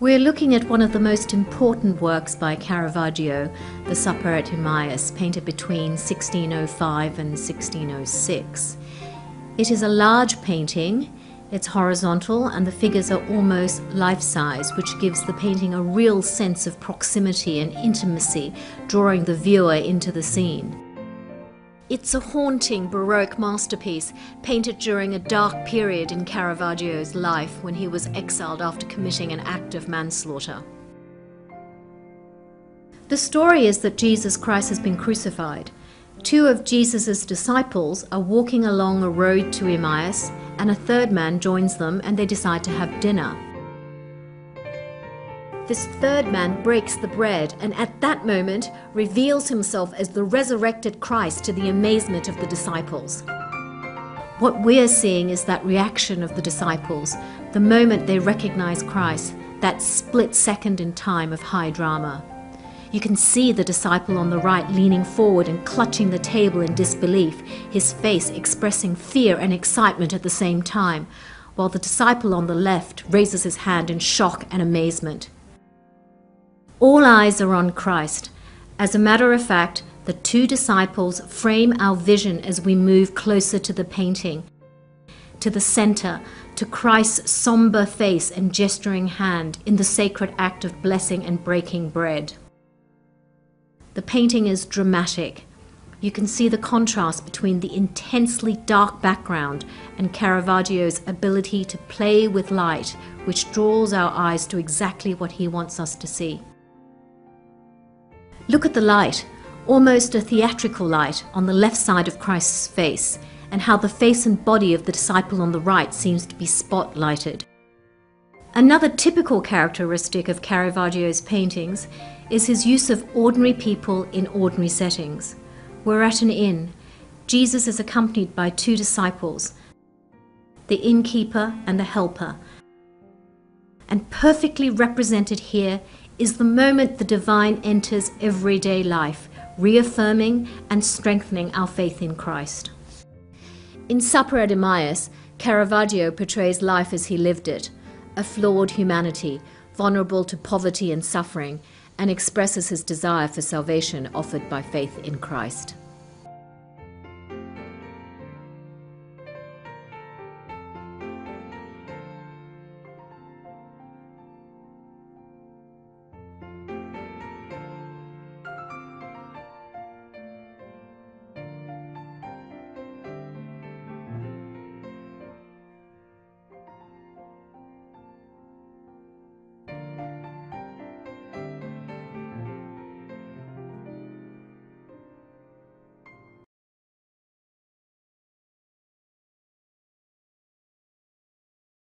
We're looking at one of the most important works by Caravaggio, The Supper at Emmaus, painted between 1605 and 1606. It is a large painting, it's horizontal, and the figures are almost life-size, which gives the painting a real sense of proximity and intimacy, drawing the viewer into the scene. It's a haunting Baroque masterpiece, painted during a dark period in Caravaggio's life when he was exiled after committing an act of manslaughter. The story is that Jesus Christ has been crucified. Two of Jesus' disciples are walking along a road to Emmaus, and a third man joins them and they decide to have dinner. This third man breaks the bread and at that moment reveals himself as the resurrected Christ to the amazement of the disciples. What we're seeing is that reaction of the disciples, the moment they recognize Christ, that split second in time of high drama. You can see the disciple on the right leaning forward and clutching the table in disbelief, his face expressing fear and excitement at the same time, while the disciple on the left raises his hand in shock and amazement. All eyes are on Christ. As a matter of fact, the two disciples frame our vision as we move closer to the painting, to the center, to Christ's somber face and gesturing hand in the sacred act of blessing and breaking bread. The painting is dramatic. You can see the contrast between the intensely dark background and Caravaggio's ability to play with light, which draws our eyes to exactly what he wants us to see. Look at the light, almost a theatrical light, on the left side of Christ's face, and how the face and body of the disciple on the right seems to be spotlighted. Another typical characteristic of Caravaggio's paintings is his use of ordinary people in ordinary settings. We're at an inn. Jesus is accompanied by two disciples, the innkeeper and the helper. And perfectly represented here is the moment the divine enters everyday life, reaffirming and strengthening our faith in Christ. In Supper at Emmaus, Caravaggio portrays life as he lived it, a flawed humanity, vulnerable to poverty and suffering, and expresses his desire for salvation offered by faith in Christ.